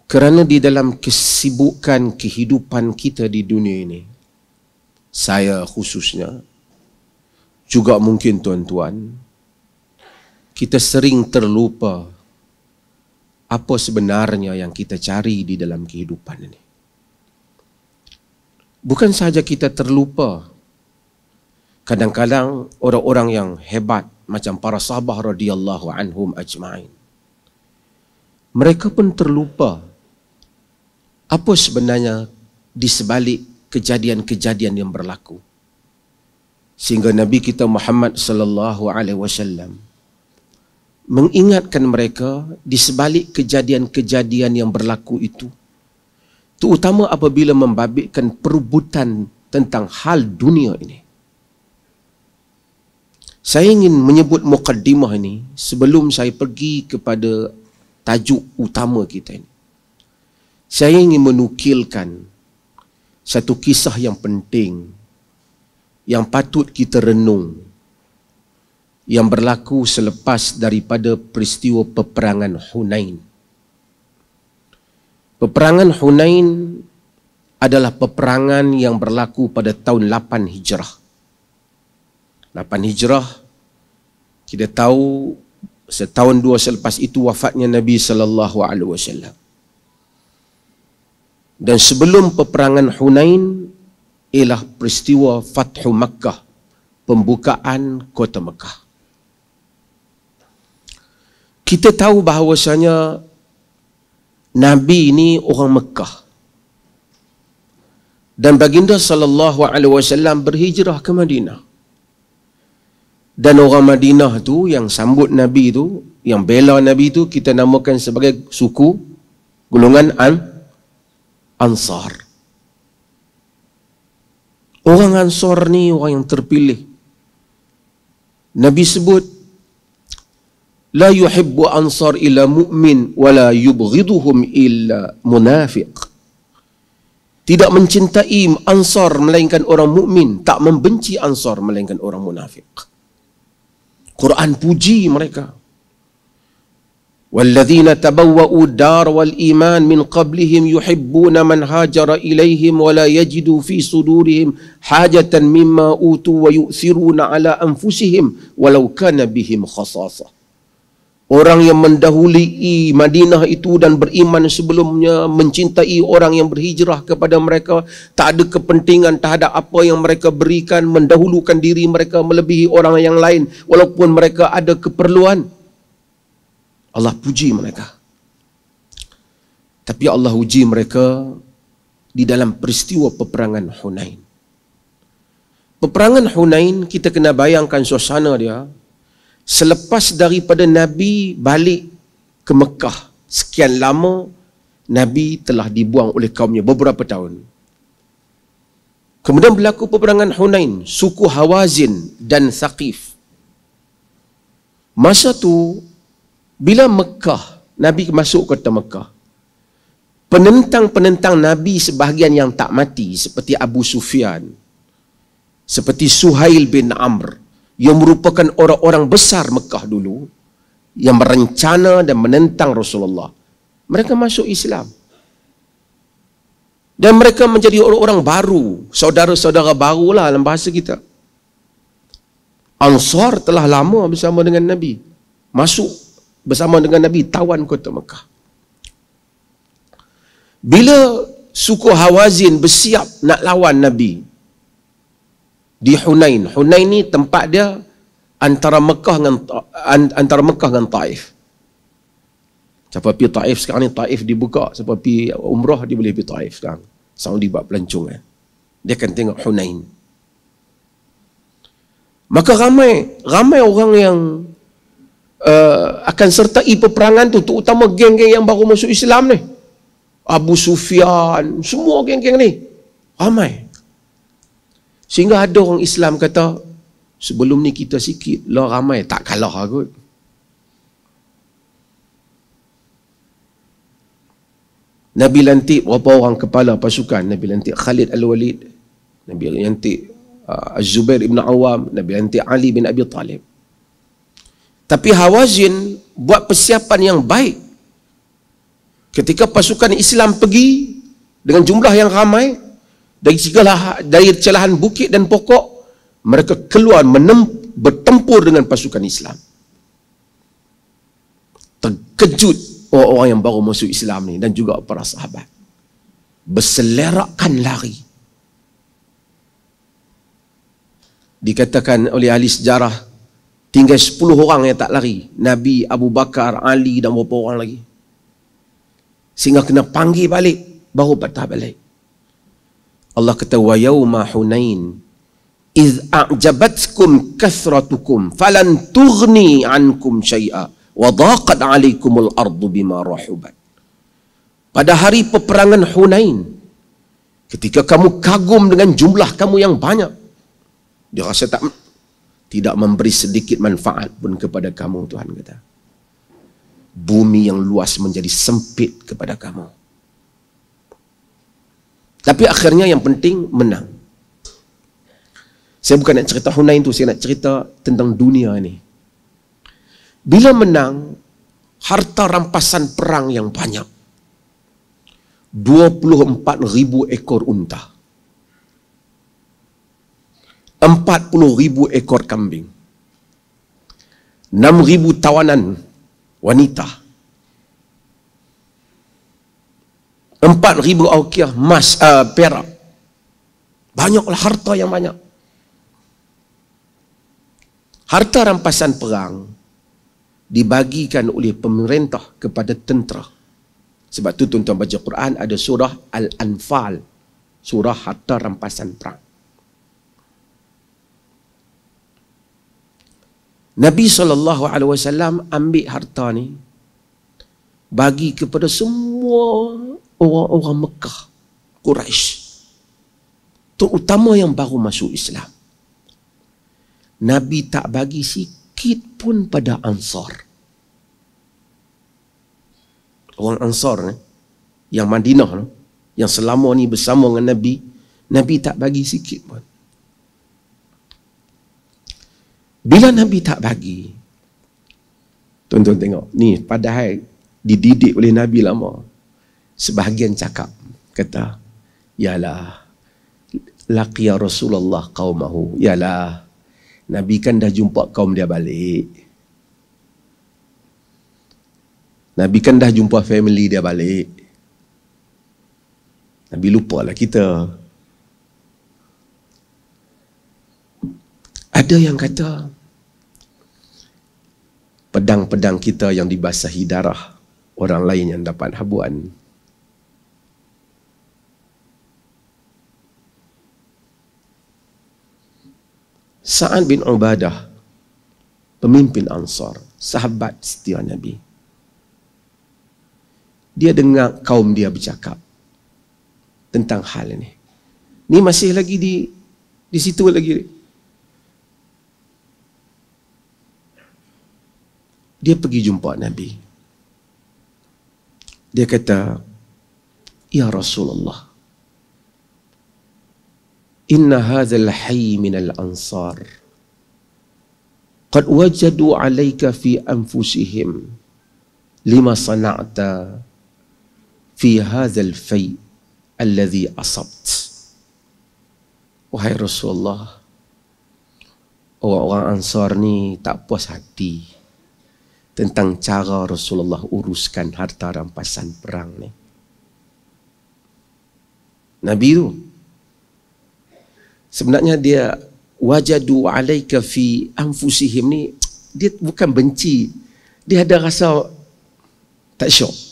Kerana di dalam kesibukan kehidupan kita di dunia ini, saya khususnya, juga mungkin tuan-tuan, kita sering terlupa apa sebenarnya yang kita cari di dalam kehidupan ini. Bukan sahaja kita terlupa, kadang-kadang orang-orang yang hebat macam para sahabat radhiyallahu anhum ajma'in, mereka pun terlupa apa sebenarnya di sebalik kejadian-kejadian yang berlaku. Sehingga Nabi kita Muhammad sallallahu alaihi wasallam mengingatkan mereka di sebalik kejadian-kejadian yang berlaku itu, terutama apabila membabitkan perebutan tentang hal dunia ini. Saya ingin menyebut mukaddimah ini sebelum saya pergi kepada tajuk utama kita ini. Saya ingin menukilkan satu kisah yang penting yang patut kita renung, yang berlaku selepas daripada peristiwa peperangan Hunain. Peperangan Hunain adalah peperangan yang berlaku pada tahun 8 Hijrah. 8 Hijrah, kita tahu setahun dua selepas itu wafatnya Nabi sallallahu alaihi wasallam. Dan sebelum peperangan Hunain ialah peristiwa Fathu Makkah, pembukaan kota Mekah. Kita tahu bahawasanya Nabi ini orang Mekah. Dan baginda sallallahu alaihi wasallam berhijrah ke Madinah. Dan orang Madinah tu yang sambut Nabi tu, yang bela Nabi tu, kita namakan sebagai suku golongan Ansar. Orang Ansar ni orang yang terpilih. Nabi sebut, la yuhibbu ansar illa mu'min wa la yubghiduhum illa munafiq. Tidak mencintai Ansar melainkan orang mukmin, tak membenci Ansar melainkan orang munafik. Quran puji mereka. وَالَّذِينَ تَبَوَّأُوا الدَّارَ وَالْإِيمَانَ مِنْ قَبْلِهِمْ يُحِبُّونَ مَنْ هَاجَرَ إِلَيْهِمْ وَلَا يَجِدُوا فِي صُدُورِهِمْ حَاجَةً مِمَّا أُوتُوا وَيُؤْثِرُونَ عَلَى أَنفُسِهِمْ وَلَوْ كَانَ بِهِمْ خَصَاصَةٌ. Orang yang mendahului Madinah itu dan beriman sebelumnya, mencintai orang yang berhijrah kepada mereka, tak ada kepentingan terhadap apa yang mereka berikan, mendahulukan diri mereka melebihi orang yang lain walaupun mereka ada keperluan. Allah puji mereka. Tapi Allah uji mereka di dalam peristiwa peperangan Hunain. Peperangan Hunain, kita kena bayangkan suasana dia. Selepas daripada Nabi balik ke Mekah, sekian lama, Nabi telah dibuang oleh kaumnya beberapa tahun. Kemudian berlaku peperangan Hunain, suku Hawazin dan Thaqif. Masa tu, bila Mekah, Nabi masuk kota Mekah, penentang-penentang Nabi sebahagian yang tak mati, seperti Abu Sufyan, seperti Suhail bin Amr, yang merupakan orang-orang besar Mekah dulu, yang merencana dan menentang Rasulullah, mereka masuk Islam. Dan mereka menjadi orang-orang baru, saudara-saudara barulah dalam bahasa kita. Ansar telah lama bersama dengan Nabi, masuk bersama dengan Nabi, tawan kota Mekah. Bila suku Hawazin bersiap nak lawan Nabi di Hunain. Hunain ni tempat dia antara Mekah dengan Taif. Siapa pergi Taif sekarang ni, Taif dibuka. Siapa pergi umrah, dia boleh pergi Taif sekarang. Saudi buat pelancong. Dia akan tengok Hunain. Maka ramai orang yang akan sertai peperangan tu, terutama geng-geng yang baru masuk Islam ni. Abu Sufyan, semua geng-geng ni ramai. Sehingga ada orang Islam kata, sebelum ni kita sikit lah ramai, tak kalah kot. Nabi lantik berapa orang kepala pasukan? Nabi lantik Khalid Al-Walid, Nabi lantik Az-Zubair ibn Awam, Nabi lantik Ali bin Abi Talib. Tapi Hawazin buat persiapan yang baik. Ketika pasukan Islam pergi dengan jumlah yang ramai dari celahan bukit dan pokok, mereka keluar bertempur dengan pasukan Islam. Terkejut orang-orang yang baru masuk Islam ni dan juga para sahabat. Berselerakkan lari. Dikatakan oleh ahli sejarah, tinggal 10 orang yang tak lari. Nabi, Abu Bakar, Ali dan beberapa orang lagi. Sehingga kena panggil balik, baru patah balik. Allah kata, wa yawma Hunain iz a'jabatkum kathratukum falan tughni ankum syai'a wa dhaqat 'alaikumul ardu bima rahubat. Pada hari peperangan Hunain, ketika kamu kagum dengan jumlah kamu yang banyak, dia rasa tidak memberi sedikit manfaat pun kepada kamu, Tuhan kata. Bumi yang luas menjadi sempit kepada kamu. Tapi akhirnya yang penting menang. Saya bukan nak cerita Hunain tu, saya nak cerita tentang dunia ni. Bila menang, harta rampasan perang yang banyak. 24,000 ekor unta. 40,000 ekor kambing. 6,000 tawanan wanita. 4,000 auqiah emas, perak. Banyaklah harta yang banyak. Harta rampasan perang dibagikan oleh pemerintah kepada tentera. Sebab tu tuan-tuan baca Quran ada surah Al-Anfal, surah harta rampasan perang. Nabi SAW ambil harta ni, bagi kepada semua orang-orang Mekah, Quraisy, terutama yang baru masuk Islam. Nabi tak bagi sikit pun pada Ansar. Orang Ansar ni, yang Madinah ni, yang selama ni bersama dengan Nabi, Nabi tak bagi sikit pun. Bila Nabi tak bagi, tuan-tuan tengok, ni padahal dididik oleh Nabi lama. Sebahagian cakap, kata, yalah, laqiya Rasulullah qaumahu, yalah, Nabi kan dah jumpa kaum dia balik. Nabi kan dah jumpa family dia balik. Nabi lupalah kita. Ada yang kata, pedang-pedang kita yang dibasahi darah, orang lain yang dapat habuan. Sa'ad bin Ubadah, pemimpin Ansar, sahabat setia Nabi. Dia dengar kaum dia bercakap tentang hal ini. Ni masih lagi di situ lagi. Dia pergi jumpa Nabi. Dia kata, ya Rasulullah, inna hadzal hayy minal ansar qad wajadu alayka fi anfusihim lima sana'ta fi hadzal fay alladhi asabt. Wahai Rasulullah, orang-orang Ansar ni tak puas hati tentang cara Rasulullah uruskan harta rampasan perang ni. Nabi tu sebenarnya dia wajadu alaika fi anfusihim ni, dia bukan benci, dia ada rasa tak syok.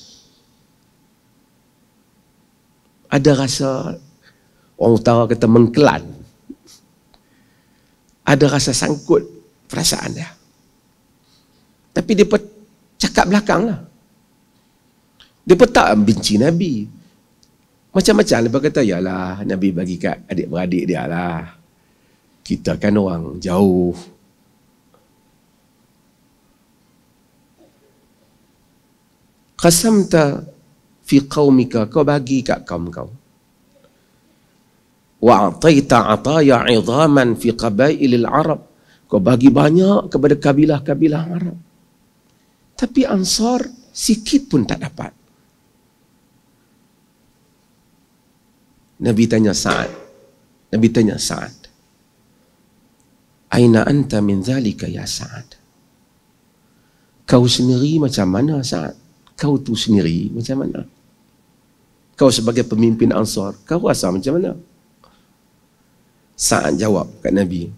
Ada rasa, orang utara kata mengkelan. Ada rasa sangkut perasaan dia. Tapi dia cakap belakang lah. Dia pun tak benci Nabi. Macam-macam dia kata, yalah Nabi bagi kat adik-beradik dia lah. Kita kan orang jauh. Qasamta fi qaumika, kau bagi kat kaum kau. Wa ataita ataya 'idhaman fi qabailil Arab, kau bagi banyak kepada kabilah-kabilah Arab. Tapi Ansar sikit pun tak dapat. Nabi tanya Sa'ad. Nabi tanya Sa'ad, aina anta min zalika ya Sa'ad? Kau sendiri macam mana Sa'ad? Kau tu sendiri macam mana? Kau sebagai pemimpin Ansar, kau rasa macam mana? Sa'ad jawab kat Nabi,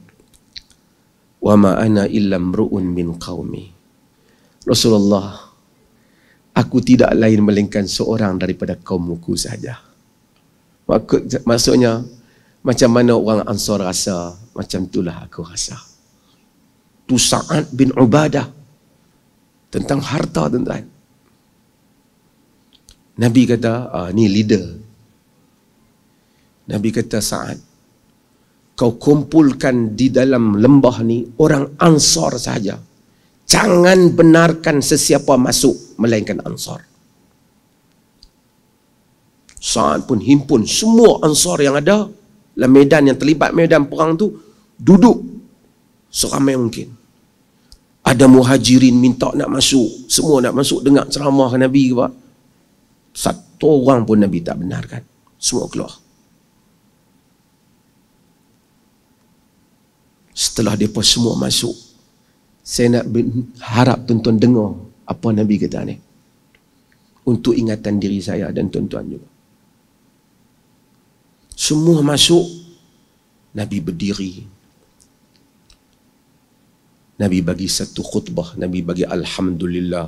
wa ma ana illa mru'un min qaumi. Rasulullah, aku tidak lain melainkan seorang daripada kaumku sahaja. Maksudnya, macam mana orang Ansar rasa, macam itulah aku rasa. Tu Sa'ad bin Ubadah. Tentang harta, tuan-tuan. Nabi kata, ni leader. Nabi kata, Sa'ad, kau kumpulkan di dalam lembah ni orang Ansar sahaja. Jangan benarkan sesiapa masuk melainkan Ansar. Sa'ad pun himpun semua Ansar yang ada dalam medan yang terlibat medan perang tu, duduk seramai mungkin. Ada muhajirin minta nak masuk, semua nak masuk dengar ceramah Nabi ke apa. Satu orang pun Nabi tak benarkan. Semua keluar. Setelah mereka semua masuk, saya nak harap tuan-tuan dengar apa Nabi kata ni, untuk ingatan diri saya dan tuan-tuan juga. Semua masuk, Nabi berdiri. Nabi bagi satu khutbah. Nabi bagi alhamdulillah,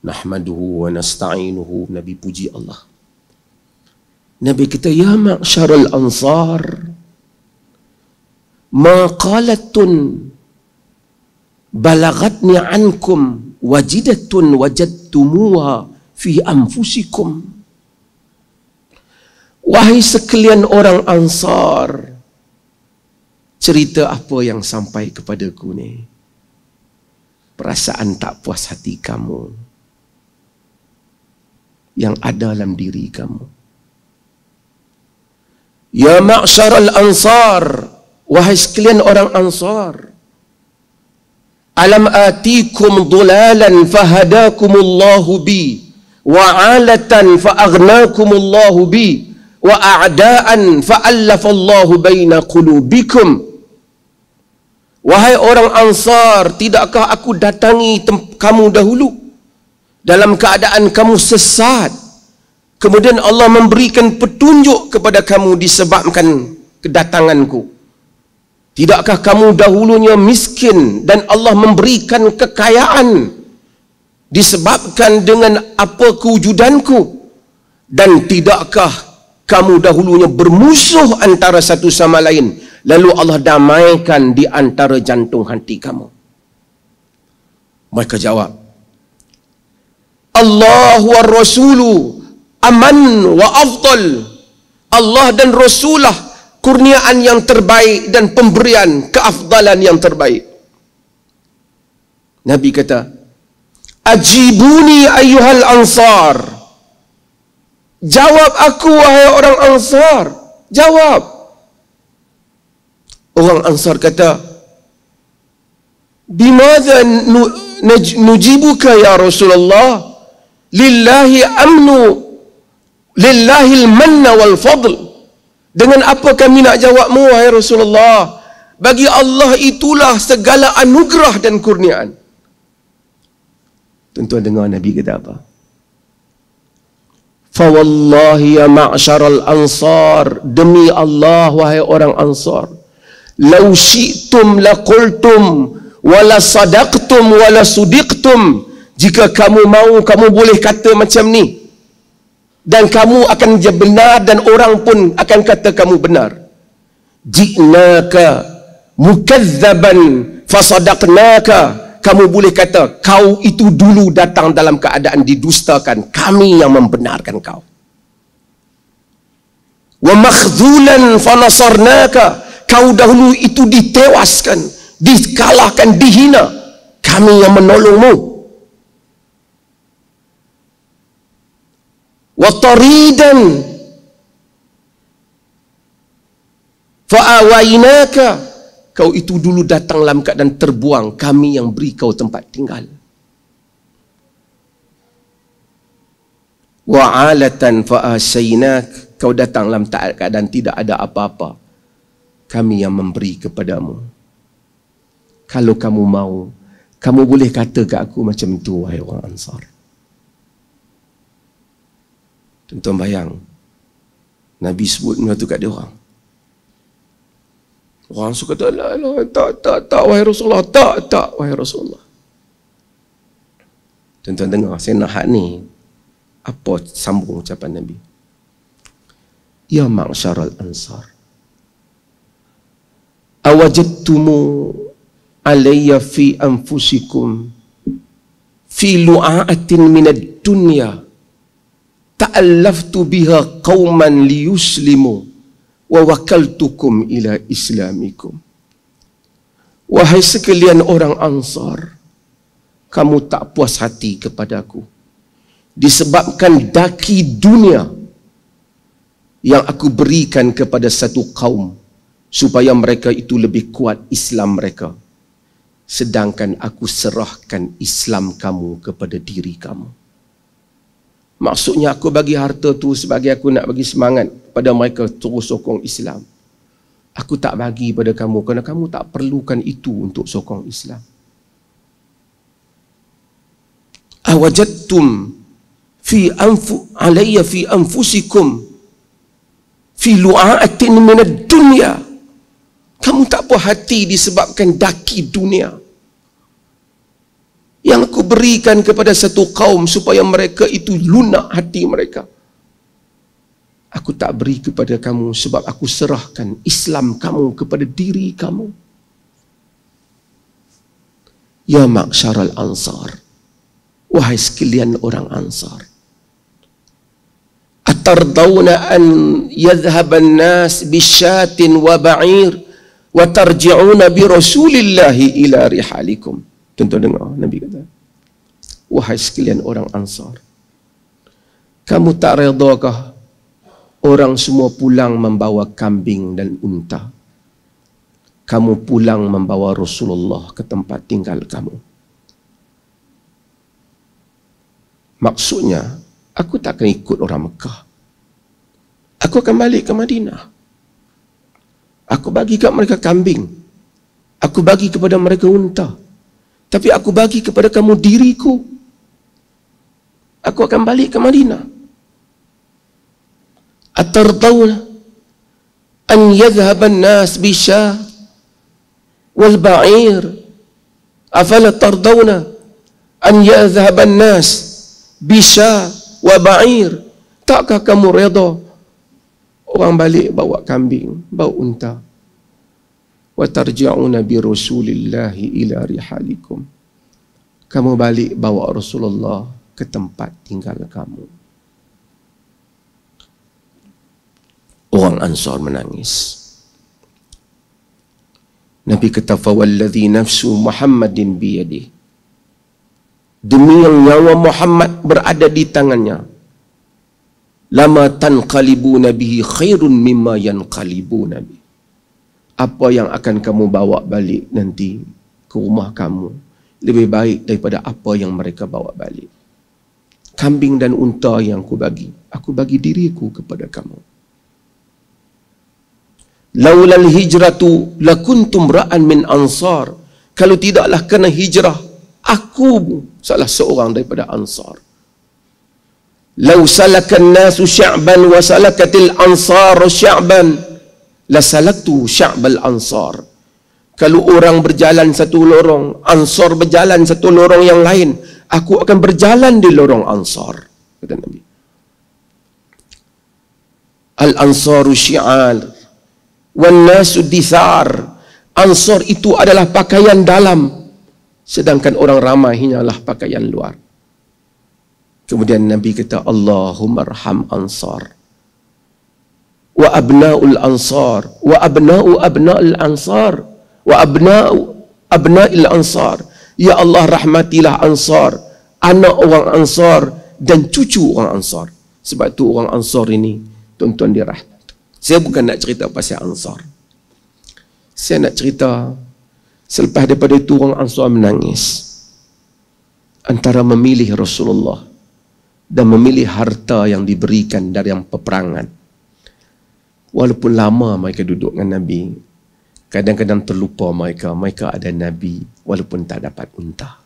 nahmaduhu wa nasta'inuhu. Nabi puji Allah. Nabi kata, ya ma'syarul ansar, ma qalatun balagatni ankum wajidatun wajadtumuha fi anfusikum. Wahai sekalian orang Ansar, cerita apa yang sampai kepadaku ni? Perasaan tak puas hati kamu yang ada dalam diri kamu. Ya ma'syaral ansar, wahai sekalian orang Ansar, alam atikum dhulalan fahadakumullahu bi, wa alatan fa'aghnakumullahu bi, wa a'da'an fa'allafallahu baina qulubikum. Wahai orang Ansar, tidakkah aku datangi kamu dahulu dalam keadaan kamu sesat, kemudian Allah memberikan petunjuk kepada kamu disebabkan kedatanganku? Tidakkah kamu dahulunya miskin dan Allah memberikan kekayaan disebabkan dengan apa kewujudanku? Dan tidakkah kamu dahulunya bermusuh antara satu sama lain, lalu Allah damaikan di antara jantung hati kamu? Mereka jawab, Allah wa Rasulu aman wa afdal. Allah dan Rasulah kurniaan yang terbaik dan pemberian keafdalan yang terbaik. Nabi kata, ajibuni ayyuhal ansar. Jawab aku wahai orang Ansar. Jawab. Orang Ansar kata, bimadha nujibuka ya Rasulullah? Lillahi amnu, lillahi al-manna wal fadl. Dengan apa kami nak jawabmu wahai Rasulullah? Bagi Allah itulah segala anugerah dan kurniaan. Tuan-tuan dengar Nabi kata apa? Fawallahi ya ma'syaral ansar, demi Allah wahai orang Ansar, law syi'tum laqultum wala sadaqtum wala sudiqtum. Jika kamu mau, kamu boleh kata macam ni, dan kamu akan benar, dan orang pun akan kata kamu benar. Ji'naka mukazzaban fasadaqnaka. Kamu boleh kata kau itu dulu datang dalam keadaan didustakan, kami yang membenarkan kau. Wa makhzulan fanasarnaka. Kau dahulu itu ditewaskan, dikalahkan, dihina, kami yang menolongmu. Wa taridan fa'awainaka. Kau itu dulu datang dalam keadaan terbuang, kami yang beri kau tempat tinggal. Wa alatan fa'asainak. kau datang dalam keadaan tidak ada apa-apa, kami yang memberi kepadamu. Kalau kamu mau, kamu boleh kata ke aku macam tu, wahai orang Ansar. Tuan-tuan bayang, Nabi sebut benda tu kat dia orang. Orang suka kata, tak, wahai Rasulullah, tak, wahai Rasulullah. Tuan-tuan dengar, saya nak hak ni. Apa sambung ucapan Nabi? Ya ma'syaral ansar, awajadtumu alayya fi anfusikum fi lu'atin minad dunya ta'allaftu biha qauman liyuslimu wa wakaltukum ila islamikum. Wahai sekalian orang Ansar, kamu tak puas hati kepadaku disebabkan daki dunia yang aku berikan kepada satu kaum supaya mereka itu lebih kuat Islam mereka, sedangkan aku serahkan Islam kamu kepada diri kamu. Maksudnya aku bagi harta tu sebagai aku nak bagi semangat pada mereka terus sokong Islam. Aku tak bagi pada kamu kerana kamu tak perlukan itu untuk sokong Islam. Awajadtum alayya fi anfusikum fi lu'atin minad dunya. Kamu tak puas hati disebabkan daki dunia yang aku berikan kepada satu kaum supaya mereka itu lunak hati mereka. Aku tak beri kepada kamu sebab aku serahkan Islam kamu kepada diri kamu. Ya ma'syaral ansar, wahai sekalian orang Ansar, atardawna an yadhhaban nas bisyatin wa ba'ir wa tarji'una bi rasulillahi ila rihalikum. Tuan-tuan dengar, Nabi kata, wahai sekalian orang Ansar, kamu tak redakah orang semua pulang membawa kambing dan unta? Kamu pulang membawa Rasulullah ke tempat tinggal kamu. Maksudnya, aku tak akan ikut orang Mekah. Aku akan balik ke Madinah. Aku bagi kat mereka kambing. Aku bagi kepada mereka unta. Tapi aku bagi kepada kamu diriku. Aku akan balik ke Madinah. Atardawna an yadhhaban nas bisya wal ba'ir afala tardawna an yadhhaban nas bisya wa ba'ir. Takkah kamu redha orang balik bawa kambing, bawa unta? Wa tarji'una bi rasulillahi ila rihalikum. Kamu balik bawa Rasulullah ke tempat tinggal kamu. Orang Ansar menangis. Nabi kata, fawalladhi nafsu Muhammadin biyadih, demi yang nyawa Muhammad berada di tangannya, lama tanqalibuna bihi khairun mimma yanqalibuna bihi. Apa yang akan kamu bawa balik nanti ke rumah kamu lebih baik daripada apa yang mereka bawa balik. Kambing dan unta yang aku bagi diriku kepada kamu. Laulal hijratu lakuntum ra'an min ansar. Kalau tidaklah kerana hijrah, aku salah seorang daripada Ansar. Lau salakan nasu sya'ban wa salakatil ansar sya'ban la salaktu sya'bal ansar. Kalau orang berjalan satu lorong, Ansar berjalan satu lorong yang lain, aku akan berjalan di lorong Ansar, kata Nabi. Al-ansaru syi'ar wan nasu dithar. Ansar itu adalah pakaian dalam, sedangkan orang ramai hanyalah pakaian luar. Kemudian Nabi kata, Allahumma arham Ansar wa abna'ul ansar wa abna'u abna'il ansar wa abna'u abna'il ansar. Ya Allah, rahmatilah Ansar, anak orang Ansar dan cucu orang Ansar. Sebab tu orang Ansar ini, tuan-tuan dirahmat. Saya bukan nak cerita pasal Ansar. Saya nak cerita selepas daripada itu orang Ansar menangis antara memilih Rasulullah dan memilih harta yang diberikan dari yang peperangan. Walaupun lama mereka duduk dengan Nabi, kadang-kadang terlupa mereka ada Nabi walaupun tak dapat unta.